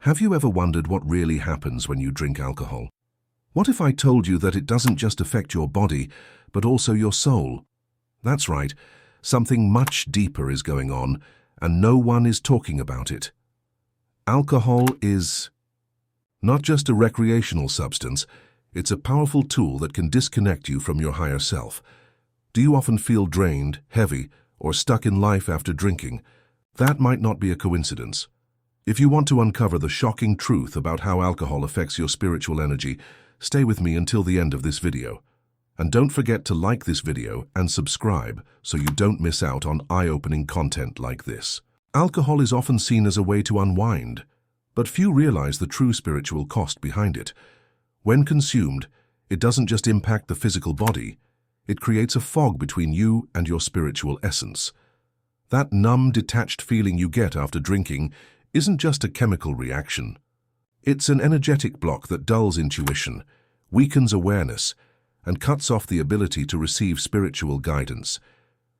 Have you ever wondered what really happens when you drink alcohol? What if I told you that it doesn't just affect your body, but also your soul? That's right, something much deeper is going on, and no one is talking about it. Alcohol is not just a recreational substance, it's a powerful tool that can disconnect you from your higher self. Do you often feel drained, heavy, or stuck in life after drinking? That might not be a coincidence. If you want to uncover the shocking truth about how alcohol affects your spiritual energy, stay with me until the end of this video. And don't forget to like this video and subscribe so you don't miss out on eye-opening content like this. Alcohol is often seen as a way to unwind, but few realize the true spiritual cost behind it. When consumed, it doesn't just impact the physical body, it creates a fog between you and your spiritual essence. That numb, detached feeling you get after drinking isn't just a chemical reaction. It's an energetic block that dulls intuition, weakens awareness, and cuts off the ability to receive spiritual guidance.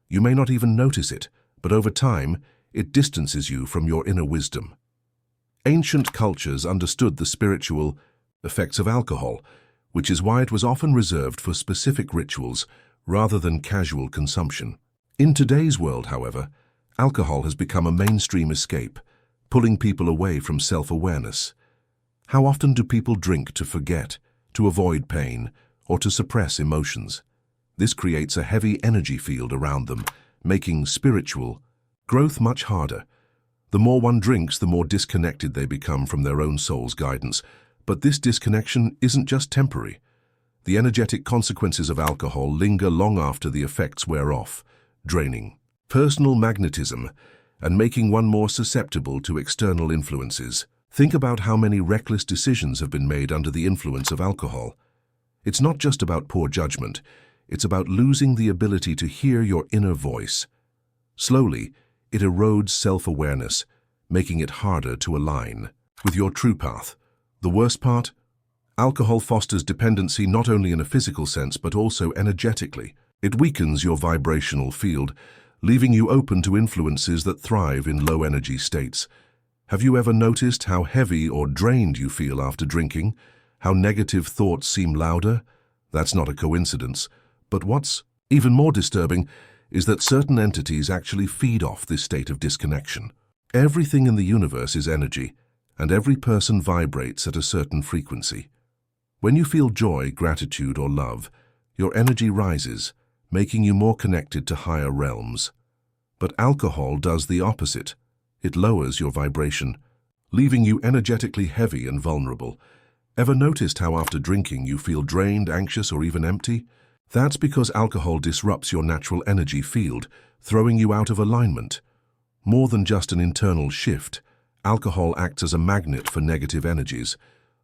You may not even notice it, but over time, it distances you from your inner wisdom. Ancient cultures understood the spiritual effects of alcohol, which is why it was often reserved for specific rituals rather than casual consumption. In today's world, however, alcohol has become a mainstream escape, pulling people away from self-awareness. How often do people drink to forget, to avoid pain, or to suppress emotions? This creates a heavy energy field around them, making spiritual growth much harder. The more one drinks, the more disconnected they become from their own soul's guidance. But this disconnection isn't just temporary. The energetic consequences of alcohol linger long after the effects wear off, draining personal magnetism and making one more susceptible to external influences. Think about how many reckless decisions have been made under the influence of alcohol. It's not just about poor judgment, it's about losing the ability to hear your inner voice. Slowly, it erodes self-awareness, making it harder to align with your true path. The worst part? Alcohol fosters dependency not only in a physical sense but also energetically. It weakens your vibrational field, leaving you open to influences that thrive in low-energy states. Have you ever noticed how heavy or drained you feel after drinking? How negative thoughts seem louder? That's not a coincidence. But what's even more disturbing is that certain entities actually feed off this state of disconnection. Everything in the universe is energy, and every person vibrates at a certain frequency. When you feel joy, gratitude, or love, your energy rises, making you more connected to higher realms. But alcohol does the opposite. It lowers your vibration, leaving you energetically heavy and vulnerable. Ever noticed how after drinking you feel drained, anxious, or even empty? That's because alcohol disrupts your natural energy field, throwing you out of alignment. More than just an internal shift, alcohol acts as a magnet for negative energies.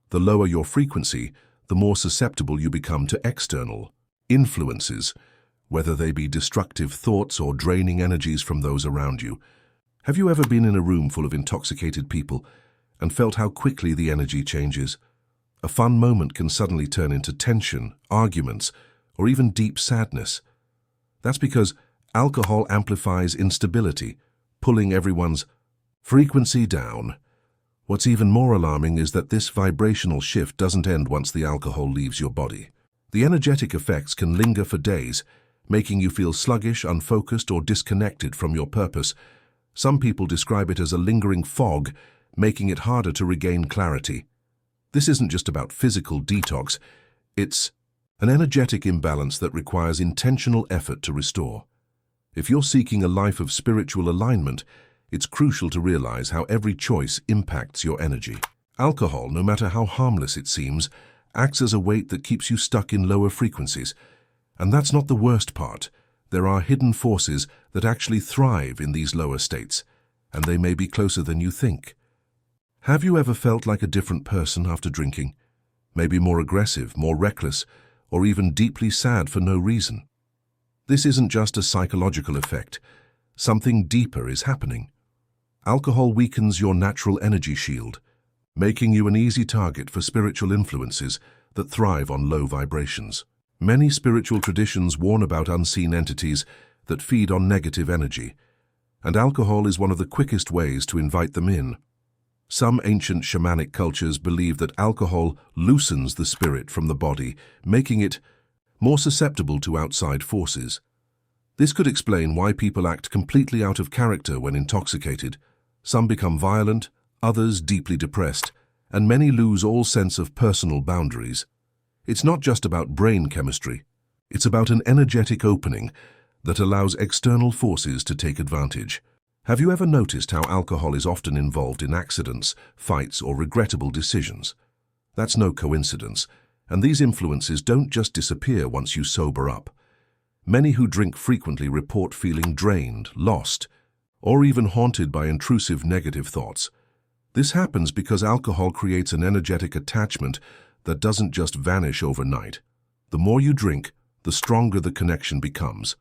The lower your frequency, the more susceptible you become to external influences, whether they be destructive thoughts or draining energies from those around you. Have you ever been in a room full of intoxicated people and felt how quickly the energy changes? A fun moment can suddenly turn into tension, arguments, or even deep sadness. That's because alcohol amplifies instability, pulling everyone's frequency down. What's even more alarming is that this vibrational shift doesn't end once the alcohol leaves your body. The energetic effects can linger for days, making you feel sluggish, unfocused, or disconnected from your purpose. Some people describe it as a lingering fog, making it harder to regain clarity. This isn't just about physical detox, it's an energetic imbalance that requires intentional effort to restore. If you're seeking a life of spiritual alignment, it's crucial to realize how every choice impacts your energy. Alcohol, no matter how harmless it seems, acts as a weight that keeps you stuck in lower frequencies. And that's not the worst part. There are hidden forces that actually thrive in these lower states, and they may be closer than you think. Have you ever felt like a different person after drinking? Maybe more aggressive, more reckless, or even deeply sad for no reason? This isn't just a psychological effect. Something deeper is happening. Alcohol weakens your natural energy shield, making you an easy target for spiritual influences that thrive on low vibrations. Many spiritual traditions warn about unseen entities that feed on negative energy, and alcohol is one of the quickest ways to invite them in. Some ancient shamanic cultures believe that alcohol loosens the spirit from the body, making it more susceptible to outside forces. This could explain why people act completely out of character when intoxicated. Some become violent, others deeply depressed, and many lose all sense of personal boundaries. It's not just about brain chemistry. It's about an energetic opening that allows external forces to take advantage. Have you ever noticed how alcohol is often involved in accidents, fights, or regrettable decisions? That's no coincidence, and these influences don't just disappear once you sober up. Many who drink frequently report feeling drained, lost, or even haunted by intrusive negative thoughts. This happens because alcohol creates an energetic attachment that doesn't just vanish overnight. The more you drink, the stronger the connection becomes.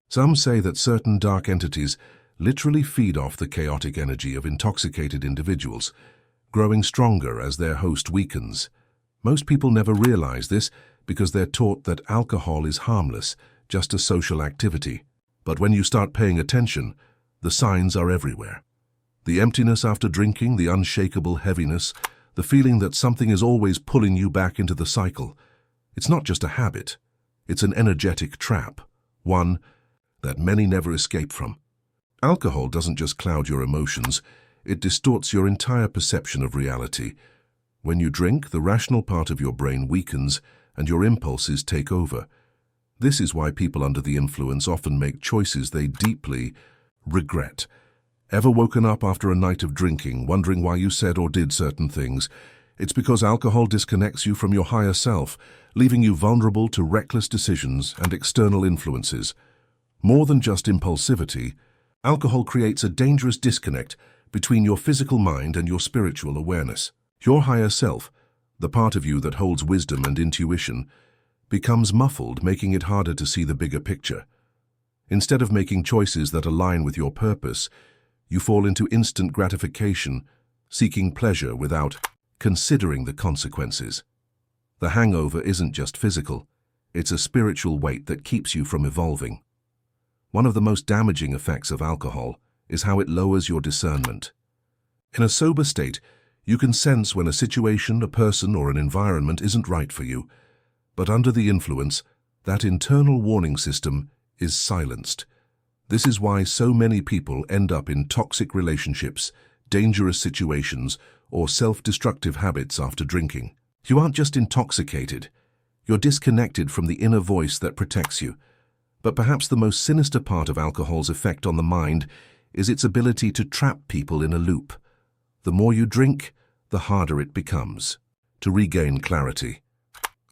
Some say that certain dark entities literally feed off the chaotic energy of intoxicated individuals, growing stronger as their host weakens. Most people never realize this because they're taught that alcohol is harmless, just a social activity. But when you start paying attention, the signs are everywhere. The emptiness after drinking, the unshakable heaviness, the feeling that something is always pulling you back into the cycle. It's not just a habit, it's an energetic trap, one that many never escape from. Alcohol doesn't just cloud your emotions, it distorts your entire perception of reality. When you drink, the rational part of your brain weakens and your impulses take over. This is why people under the influence often make choices they deeply regret. Ever woken up after a night of drinking, wondering why you said or did certain things? It's because alcohol disconnects you from your higher self, leaving you vulnerable to reckless decisions and external influences. More than just impulsivity, alcohol creates a dangerous disconnect between your physical mind and your spiritual awareness. Your higher self, the part of you that holds wisdom and intuition, becomes muffled, making it harder to see the bigger picture. Instead of making choices that align with your purpose, you fall into instant gratification, seeking pleasure without considering the consequences. The hangover isn't just physical, it's a spiritual weight that keeps you from evolving. One of the most damaging effects of alcohol is how it lowers your discernment. In a sober state, you can sense when a situation, a person, or an environment isn't right for you, but under the influence, that internal warning system is silenced. This is why so many people end up in toxic relationships, dangerous situations, or self-destructive habits after drinking. You aren't just intoxicated, you're disconnected from the inner voice that protects you. But perhaps the most sinister part of alcohol's effect on the mind is its ability to trap people in a loop. The more you drink, the harder it becomes to regain clarity.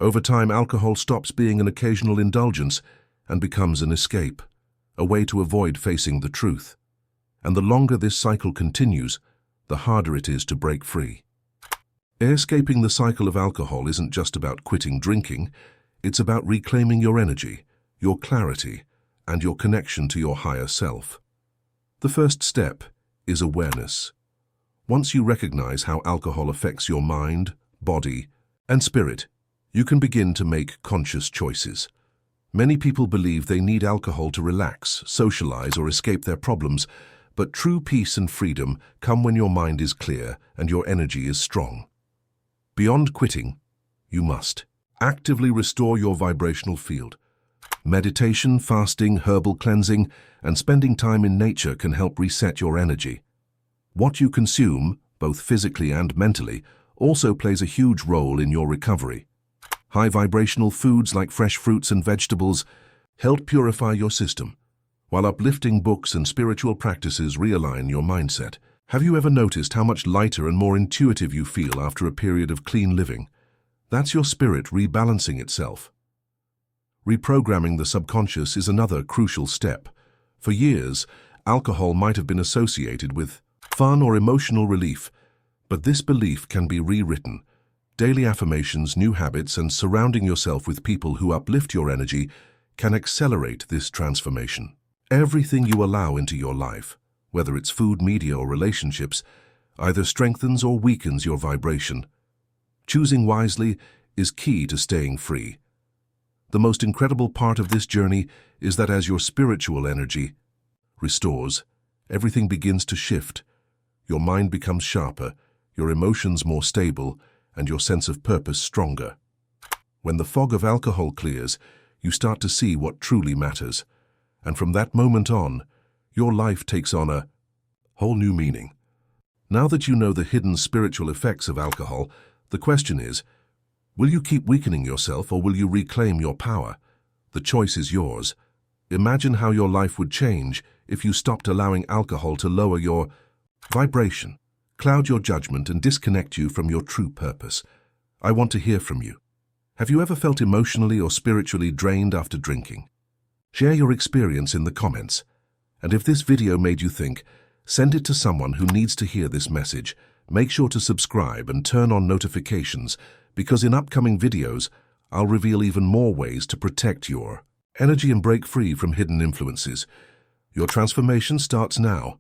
Over time, alcohol stops being an occasional indulgence and becomes an escape, a way to avoid facing the truth. And the longer this cycle continues, the harder it is to break free. Escaping the cycle of alcohol isn't just about quitting drinking, it's about reclaiming your energy, your clarity, and your connection to your higher self. The first step is awareness. Once you recognize how alcohol affects your mind, body, and spirit, you can begin to make conscious choices. Many people believe they need alcohol to relax, socialize, or escape their problems, but true peace and freedom come when your mind is clear and your energy is strong. Beyond quitting, you must actively restore your vibrational field. Meditation, fasting, herbal cleansing, and spending time in nature can help reset your energy. What you consume, both physically and mentally, also plays a huge role in your recovery. High vibrational foods like fresh fruits and vegetables help purify your system, while uplifting books and spiritual practices realign your mindset. Have you ever noticed how much lighter and more intuitive you feel after a period of clean living? That's your spirit rebalancing itself. Reprogramming the subconscious is another crucial step. For years, alcohol might have been associated with fun or emotional relief, but this belief can be rewritten. Daily affirmations, new habits, and surrounding yourself with people who uplift your energy can accelerate this transformation. Everything you allow into your life, whether it's food, media, or relationships, either strengthens or weakens your vibration. Choosing wisely is key to staying free. The most incredible part of this journey is that as your spiritual energy restores, everything begins to shift. Your mind becomes sharper, your emotions more stable, and your sense of purpose stronger. When the fog of alcohol clears, you start to see what truly matters. And from that moment on, your life takes on a whole new meaning. Now that you know the hidden spiritual effects of alcohol, the question is, will you keep weakening yourself or will you reclaim your power? The choice is yours. Imagine how your life would change if you stopped allowing alcohol to lower your vibration, cloud your judgment, and disconnect you from your true purpose. I want to hear from you. Have you ever felt emotionally or spiritually drained after drinking? Share your experience in the comments. And if this video made you think, send it to someone who needs to hear this message. Make sure to subscribe and turn on notifications, because in upcoming videos, I'll reveal even more ways to protect your energy and break free from hidden influences. Your transformation starts now.